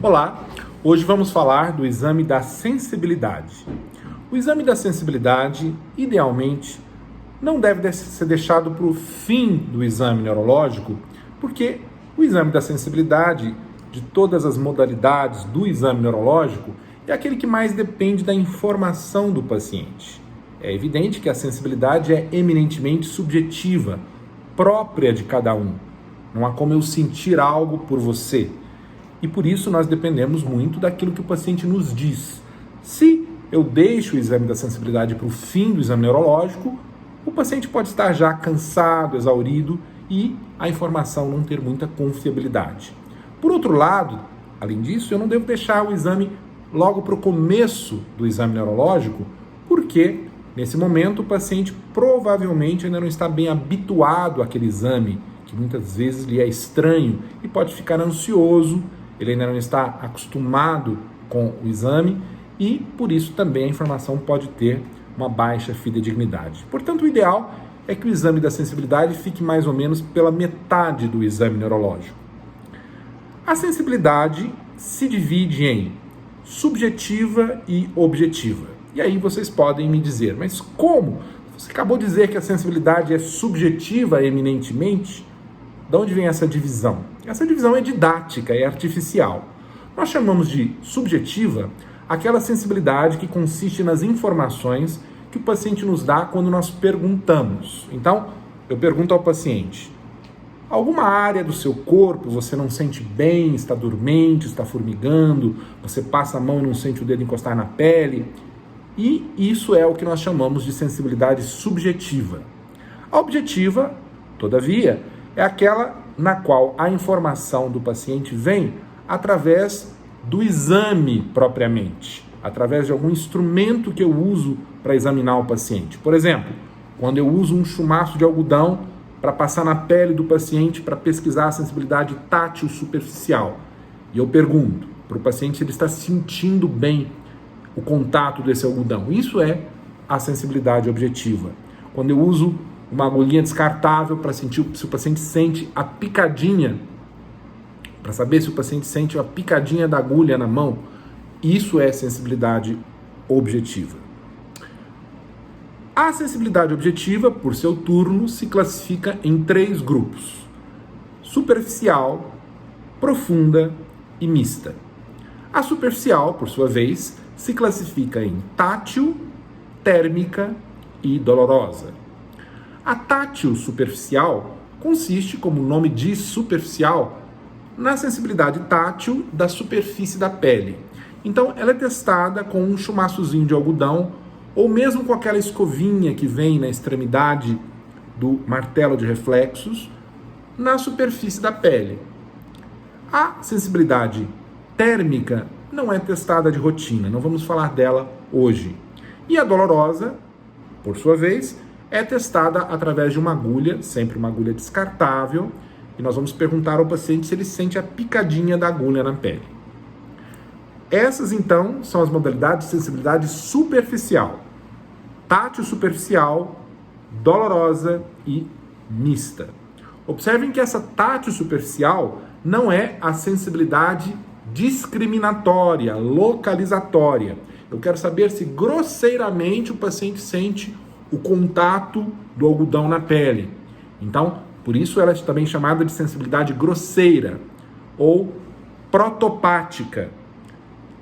Olá, hoje vamos falar do exame da sensibilidade. O exame da sensibilidade, idealmente, não deve ser deixado para o fim do exame neurológico, porque o exame da sensibilidade, de todas as modalidades do exame neurológico, é aquele que mais depende da informação do paciente. É evidente que a sensibilidade é eminentemente subjetiva, própria de cada um. Não há como eu sentir algo por você. E por isso nós dependemos muito daquilo que o paciente nos diz. Se eu deixo o exame da sensibilidade para o fim do exame neurológico, o paciente pode estar já cansado, exaurido e a informação não ter muita confiabilidade. Por outro lado, além disso, eu não devo deixar o exame logo para o começo do exame neurológico, porque nesse momento o paciente provavelmente ainda não está bem habituado àquele exame, que muitas vezes lhe é estranho e pode ficar ansioso. Ele ainda não está acostumado com o exame e, por isso, também a informação pode ter uma baixa fidedignidade. Portanto, o ideal é que o exame da sensibilidade fique mais ou menos pela metade do exame neurológico. A sensibilidade se divide em subjetiva e objetiva. E aí vocês podem me dizer, mas como? Você acabou de dizer que a sensibilidade é subjetiva eminentemente? De onde vem essa divisão? Essa divisão é didática, é artificial. Nós chamamos de subjetiva aquela sensibilidade que consiste nas informações que o paciente nos dá quando nós perguntamos. Então, eu pergunto ao paciente: alguma área do seu corpo você não sente bem, está dormente, está formigando, você passa a mão e não sente o dedo encostar na pele? E isso é o que nós chamamos de sensibilidade subjetiva. A objetiva, todavia, é aquela na qual a informação do paciente vem através do exame propriamente, através de algum instrumento que eu uso para examinar o paciente. Por exemplo, quando eu uso um chumaço de algodão para passar na pele do paciente para pesquisar a sensibilidade tátil superficial. E eu pergunto para o paciente se ele está sentindo bem o contato desse algodão. Isso é a sensibilidade objetiva. Quando eu uso uma agulhinha descartável para sentir se o paciente sente a picadinha, para saber se o paciente sente a picadinha da agulha na mão, isso é sensibilidade objetiva. A sensibilidade objetiva, por seu turno, se classifica em 3 grupos: superficial, profunda e mista. A superficial, por sua vez, se classifica em tátil, térmica e dolorosa. A tátil superficial consiste, como o nome diz, superficial, na sensibilidade tátil da superfície da pele. Então, ela é testada com um chumaçozinho de algodão ou mesmo com aquela escovinha que vem na extremidade do martelo de reflexos na superfície da pele. A sensibilidade térmica não é testada de rotina, não vamos falar dela hoje. E a dolorosa, por sua vez, é testada através de uma agulha, sempre uma agulha descartável, e nós vamos perguntar ao paciente se ele sente a picadinha da agulha na pele. Essas, então, são as modalidades de sensibilidade superficial: tátil superficial, dolorosa e mista. Observem que essa tátil superficial não é a sensibilidade discriminatória, localizatória. Eu quero saber se grosseiramente o paciente sente o contato do algodão na pele. Então, por isso ela é também chamada de sensibilidade grosseira ou protopática.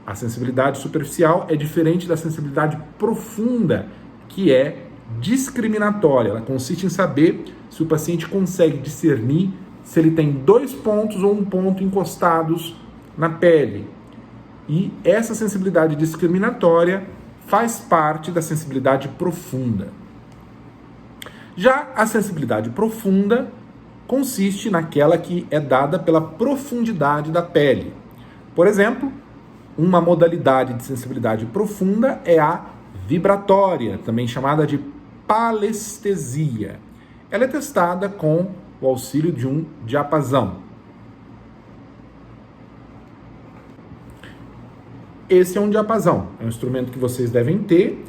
A sensibilidade superficial é diferente da sensibilidade profunda, que é discriminatória. Ela consiste em saber se o paciente consegue discernir se ele tem 2 pontos ou 1 ponto encostados na pele. E essa sensibilidade discriminatória faz parte da sensibilidade profunda. Já a sensibilidade profunda consiste naquela que é dada pela profundidade da pele. Por exemplo, uma modalidade de sensibilidade profunda é a vibratória, também chamada de palestesia. Ela é testada com o auxílio de um diapasão. Esse é um diapasão, é um instrumento que vocês devem ter.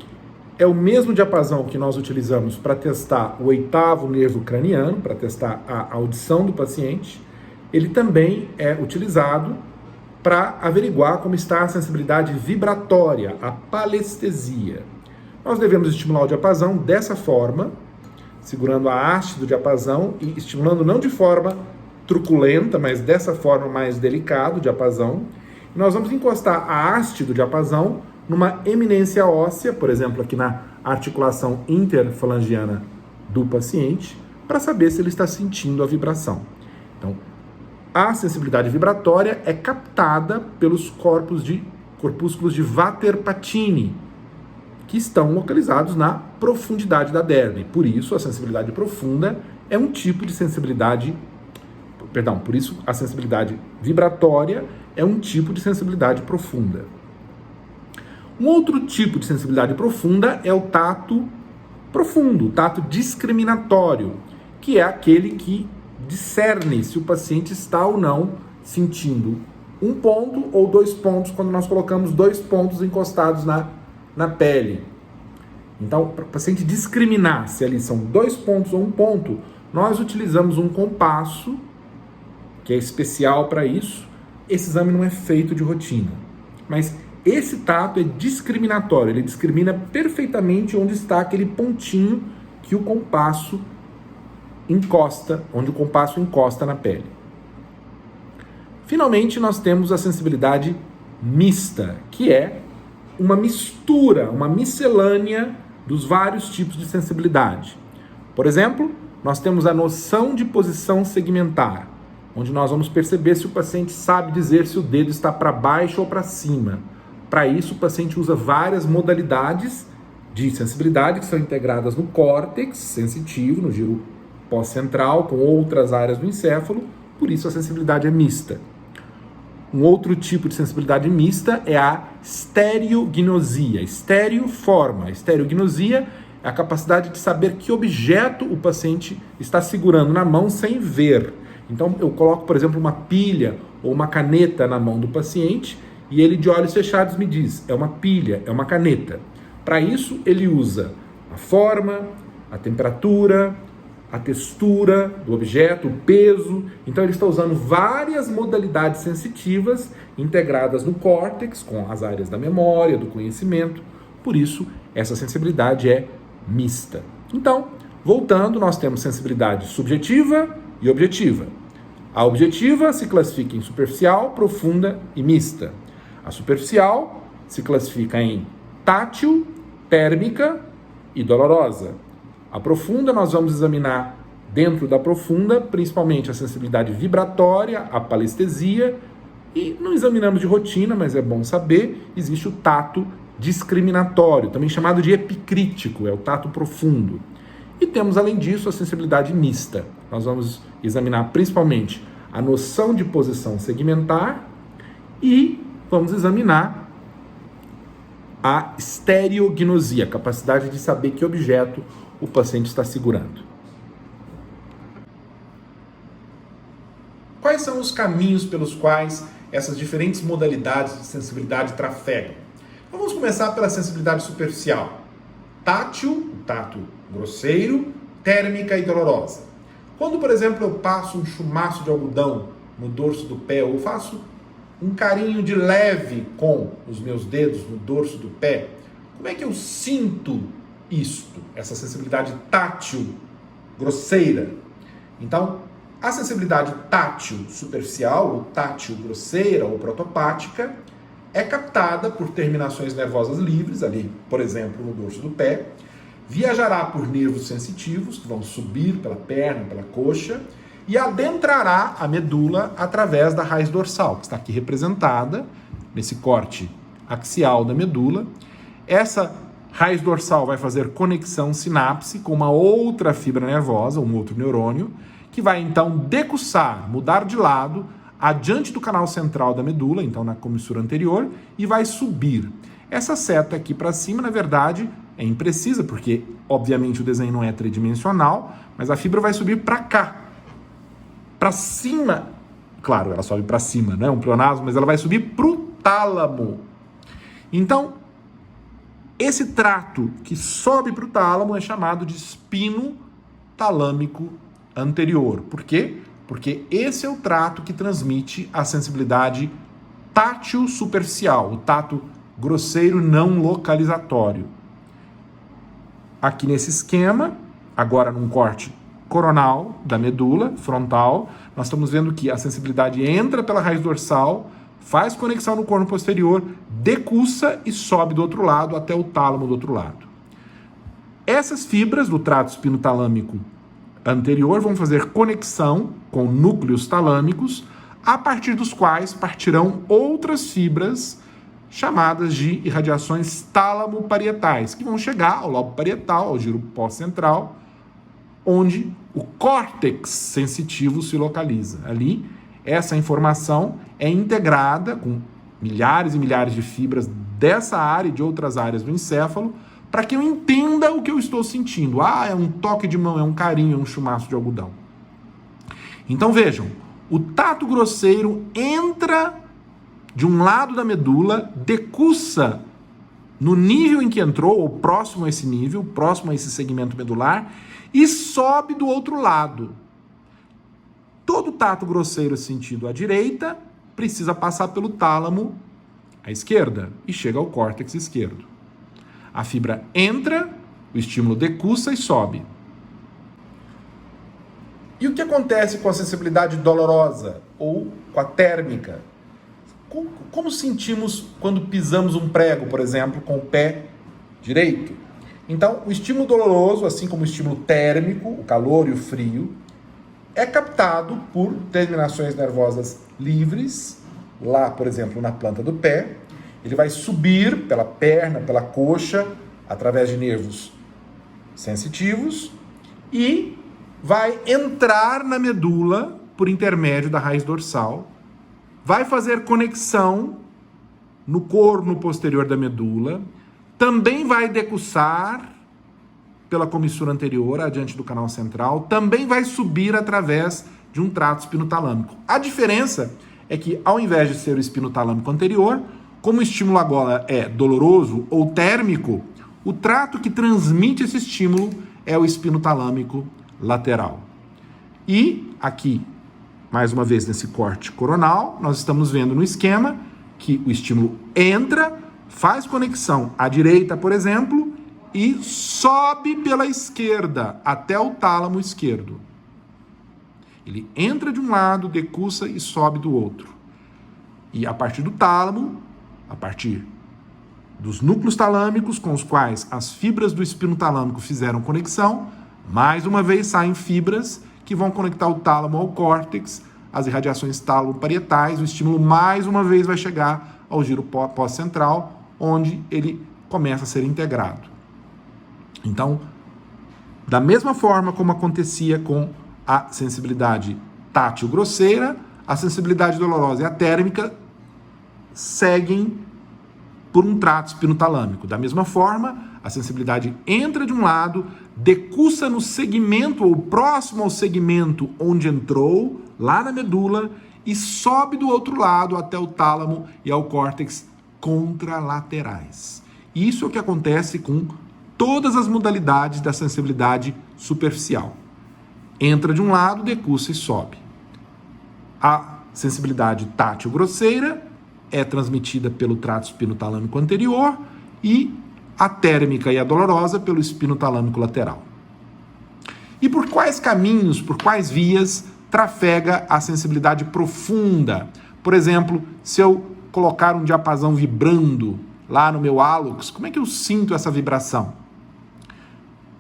É o mesmo diapasão que nós utilizamos para testar o 8º nervo craniano, para testar a audição do paciente. Ele também é utilizado para averiguar como está a sensibilidade vibratória, a palestesia. Nós devemos estimular o diapasão dessa forma, segurando a haste do diapasão e estimulando não de forma truculenta, mas dessa forma mais delicada o diapasão. E nós vamos encostar a haste do diapasão numa eminência óssea, por exemplo, aqui na articulação interfalangiana do paciente, para saber se ele está sentindo a vibração. Então, a sensibilidade vibratória é captada pelos corpúsculos de Vater-Pacini, que estão localizados na profundidade da derme. Por isso, a sensibilidade profunda é um tipo de sensibilidade... por isso, a sensibilidade vibratória é um tipo de sensibilidade profunda. Um outro tipo de sensibilidade profunda é o tato profundo, o tato discriminatório, que é aquele que discerne se o paciente está ou não sentindo um ponto ou 2 pontos, quando nós colocamos 2 pontos encostados na pele. Então, para o paciente discriminar se ali são 2 pontos ou 1 ponto, nós utilizamos um compasso, que é especial para isso. Esse exame não é feito de rotina, mas esse tato é discriminatório, ele discrimina perfeitamente onde está aquele pontinho que o compasso encosta, onde o compasso encosta na pele. Finalmente, nós temos a sensibilidade mista, que é uma mistura, uma miscelânea dos vários tipos de sensibilidade. Por exemplo, nós temos a noção de posição segmentar, onde nós vamos perceber se o paciente sabe dizer se o dedo está para baixo ou para cima. Para isso, o paciente usa várias modalidades de sensibilidade que são integradas no córtex sensitivo, no giro pós-central, com outras áreas do encéfalo, por isso a sensibilidade é mista. Um outro tipo de sensibilidade mista é a estereognosia, estereoforma. A estereognosia é a capacidade de saber que objeto o paciente está segurando na mão sem ver. Então, eu coloco, por exemplo, uma pilha ou uma caneta na mão do paciente e ele, de olhos fechados, me diz, é uma pilha, é uma caneta. Para isso, ele usa a forma, a temperatura, a textura do objeto, o peso. Então, ele está usando várias modalidades sensitivas integradas no córtex, com as áreas da memória, do conhecimento. Por isso, essa sensibilidade é mista. Então, voltando, nós temos sensibilidade subjetiva e objetiva. A objetiva se classifica em superficial, profunda e mista. A superficial se classifica em tátil, térmica e dolorosa. A profunda nós vamos examinar dentro da profunda, principalmente a sensibilidade vibratória, a palestesia, e não examinamos de rotina, mas é bom saber, existe o tato discriminatório, também chamado de epicrítico, é o tato profundo. E temos, além disso, a sensibilidade mista. Nós vamos examinar principalmente a noção de posição segmentar e vamos examinar a estereognosia, a capacidade de saber que objeto o paciente está segurando. Quais são os caminhos pelos quais essas diferentes modalidades de sensibilidade trafegam? Então, vamos começar pela sensibilidade superficial. Tátil, o tato grosseiro, térmica e dolorosa. Quando, por exemplo, eu passo um chumaço de algodão no dorso do pé, ou faço um carinho de leve com os meus dedos no dorso do pé, como é que eu sinto isto, essa sensibilidade tátil grosseira? Então, a sensibilidade tátil superficial, ou tátil grosseira, ou protopática, é captada por terminações nervosas livres, ali, por exemplo, no dorso do pé, viajará por nervos sensitivos, que vão subir pela perna, pela coxa, e adentrará a medula através da raiz dorsal, que está aqui representada nesse corte axial da medula. Essa raiz dorsal vai fazer conexão sinapse com uma outra fibra nervosa, um outro neurônio, que vai então decussar, mudar de lado, adiante do canal central da medula, então na comissura anterior, e vai subir. Essa seta aqui para cima, na verdade, é imprecisa, porque obviamente o desenho não é tridimensional, mas a fibra vai subir para cá. Para cima, claro, ela sobe para cima, não é um pleonasmo, mas ela vai subir para o tálamo. Então, esse trato que sobe para o tálamo é chamado de espino talâmico anterior. Por quê? Porque esse é o trato que transmite a sensibilidade tátil superficial, o tato grosseiro não localizatório. Aqui nesse esquema, agora num corte coronal da medula frontal, nós estamos vendo que a sensibilidade entra pela raiz dorsal, faz conexão no corno posterior, decussa e sobe do outro lado até o tálamo do outro lado. Essas fibras do trato espinotalâmico anterior vão fazer conexão com núcleos talâmicos, a partir dos quais partirão outras fibras chamadas de irradiações tálamo-parietais, que vão chegar ao lobo parietal, ao giro pós-central, onde o córtex sensitivo se localiza. Ali, essa informação é integrada com milhares e milhares de fibras dessa área e de outras áreas do encéfalo, para que eu entenda o que eu estou sentindo. Ah, é um toque de mão, é um carinho, é um chumaço de algodão. Então vejam, o tato grosseiro entra de um lado da medula, decussa no nível em que entrou, ou próximo a esse nível, próximo a esse segmento medular, e sobe do outro lado. Todo tato grosseiro sentido à direita precisa passar pelo tálamo à esquerda e chega ao córtex esquerdo. A fibra entra, o estímulo decussa e sobe. E o que acontece com a sensibilidade dolorosa ou com a térmica? Como sentimos quando pisamos um prego, por exemplo, com o pé direito? Então, o estímulo doloroso, assim como o estímulo térmico, o calor e o frio, é captado por terminações nervosas livres, lá, por exemplo, na planta do pé. Ele vai subir pela perna, pela coxa, através de nervos sensitivos e vai entrar na medula por intermédio da raiz dorsal, vai fazer conexão no corno posterior da medula, também vai decussar pela comissura anterior, adiante do canal central, também vai subir através de um trato espinotalâmico. A diferença é que, ao invés de ser o espinotalâmico anterior, como o estímulo agora é doloroso ou térmico, o trato que transmite esse estímulo é o espinotalâmico lateral. E aqui, mais uma vez nesse corte coronal, nós estamos vendo no esquema que o estímulo entra, faz conexão à direita, por exemplo, e sobe pela esquerda até o tálamo esquerdo. Ele entra de um lado, decussa e sobe do outro. E a partir do tálamo, a partir dos núcleos talâmicos com os quais as fibras do espino talâmico fizeram conexão, mais uma vez saem fibras que vão conectar o tálamo ao córtex, as irradiações tálamo-parietais, o estímulo mais uma vez vai chegar ao giro pós-central, onde ele começa a ser integrado. Então, da mesma forma como acontecia com a sensibilidade tátil grosseira, a sensibilidade dolorosa e a térmica seguem por um trato espinotalâmico. Da mesma forma, a sensibilidade entra de um lado, decussa no segmento ou próximo ao segmento onde entrou, lá na medula, e sobe do outro lado até o tálamo e ao córtex contralaterais. Isso é o que acontece com todas as modalidades da sensibilidade superficial. Entra de um lado, decussa e sobe. A sensibilidade tátil grosseira é transmitida pelo trato espinotalâmico anterior e a térmica e a dolorosa pelo espinotalâmico lateral. E por quais caminhos, por quais vias trafega a sensibilidade profunda? Por exemplo, se eu colocar um diapasão vibrando lá no meu hálux, como é que eu sinto essa vibração?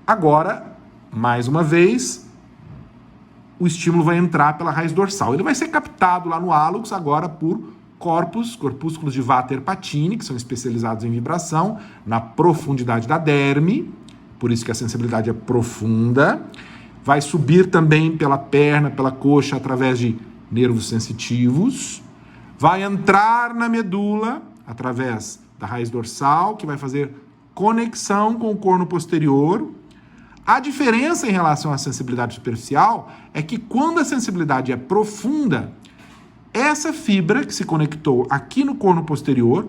Agora, mais uma vez, o estímulo vai entrar pela raiz dorsal. Ele vai ser captado lá no hálux agora por corpúsculos de Vater-Pacini, que são especializados em vibração, na profundidade da derme, por isso que a sensibilidade é profunda. Vai subir também pela perna, pela coxa, através de nervos sensitivos. Vai entrar na medula, através da raiz dorsal, que vai fazer conexão com o corno posterior. A diferença em relação à sensibilidade superficial é que quando a sensibilidade é profunda, essa fibra que se conectou aqui no corno posterior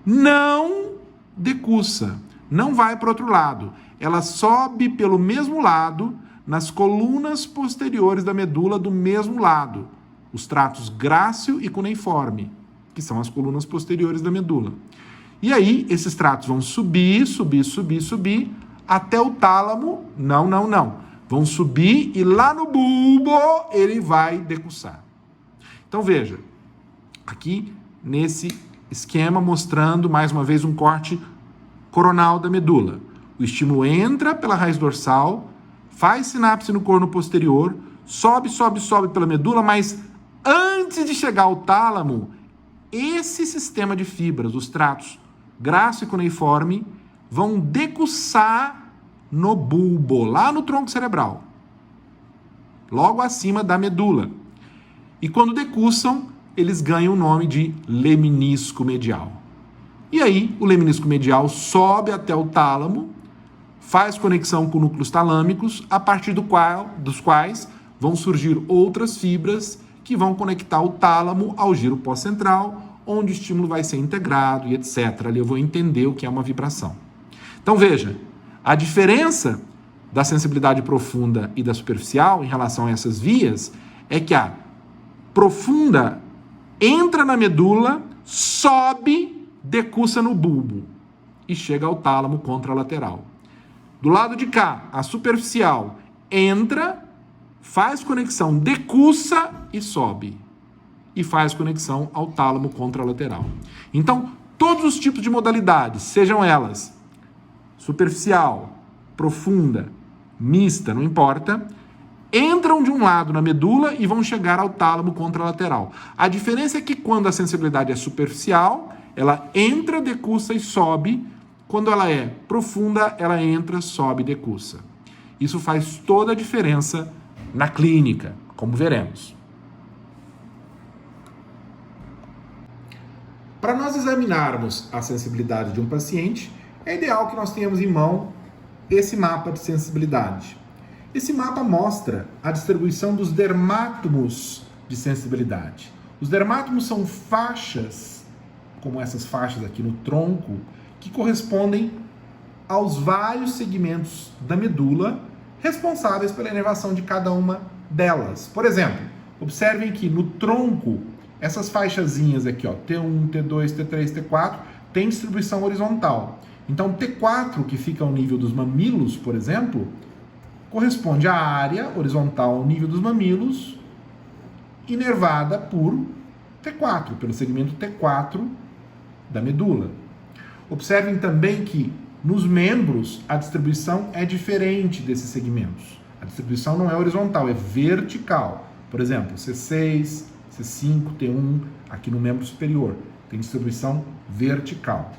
não decussa, não vai para o outro lado. Ela sobe pelo mesmo lado, nas colunas posteriores da medula do mesmo lado, os tratos grácil e cuneiforme. que são as colunas posteriores da medula. E aí, esses tratos vão subir, até o tálamo. Não. Vão subir e lá no bulbo ele vai decussar. Então, veja, aqui nesse esquema mostrando, mais uma vez, um corte coronal da medula. O estímulo entra pela raiz dorsal, faz sinapse no corno posterior, sobe pela medula, mas antes de chegar ao tálamo, esse sistema de fibras, os tratos graço e cuneiforme, vão decussar no bulbo, lá no tronco cerebral, logo acima da medula. E quando decussam, eles ganham o nome de leminisco medial. E aí, o leminisco medial sobe até o tálamo, faz conexão com núcleos talâmicos, a partir dos quais vão surgir outras fibras que vão conectar o tálamo ao giro pós-central, onde o estímulo vai ser integrado e etc. Ali eu vou entender o que é uma vibração. Então veja, a diferença da sensibilidade profunda e da superficial em relação a essas vias é que a profunda entra na medula, sobe, decussa no bulbo e chega ao tálamo contralateral. Do lado de cá, a superficial entra, faz conexão, decussa e sobe. E faz conexão ao tálamo contralateral. Então, todos os tipos de modalidades, sejam elas superficial, profunda, mista, não importa, entram de um lado na medula e vão chegar ao tálamo contralateral. A diferença é que quando a sensibilidade é superficial, ela entra, decussa e sobe. Quando ela é profunda, ela entra, sobe e decussa. Isso faz toda a diferença na clínica, como veremos. Para nós examinarmos a sensibilidade de um paciente, é ideal que nós tenhamos em mão esse mapa de sensibilidade. Esse mapa mostra a distribuição dos dermátomos de sensibilidade. Os dermátomos são faixas, como essas faixas aqui no tronco, que correspondem aos vários segmentos da medula responsáveis pela inervação de cada uma delas. Por exemplo, observem que no tronco, essas faixazinhas aqui, ó, T1, T2, T3, T4, tem distribuição horizontal. Então, T4, que fica ao nível dos mamilos, por exemplo, corresponde à área horizontal ao nível dos mamilos, inervada por T4, pelo segmento T4 da medula. Observem também que nos membros a distribuição é diferente desses segmentos. A distribuição não é horizontal, é vertical. Por exemplo, C6, C5, T1, aqui no membro superior, tem distribuição vertical.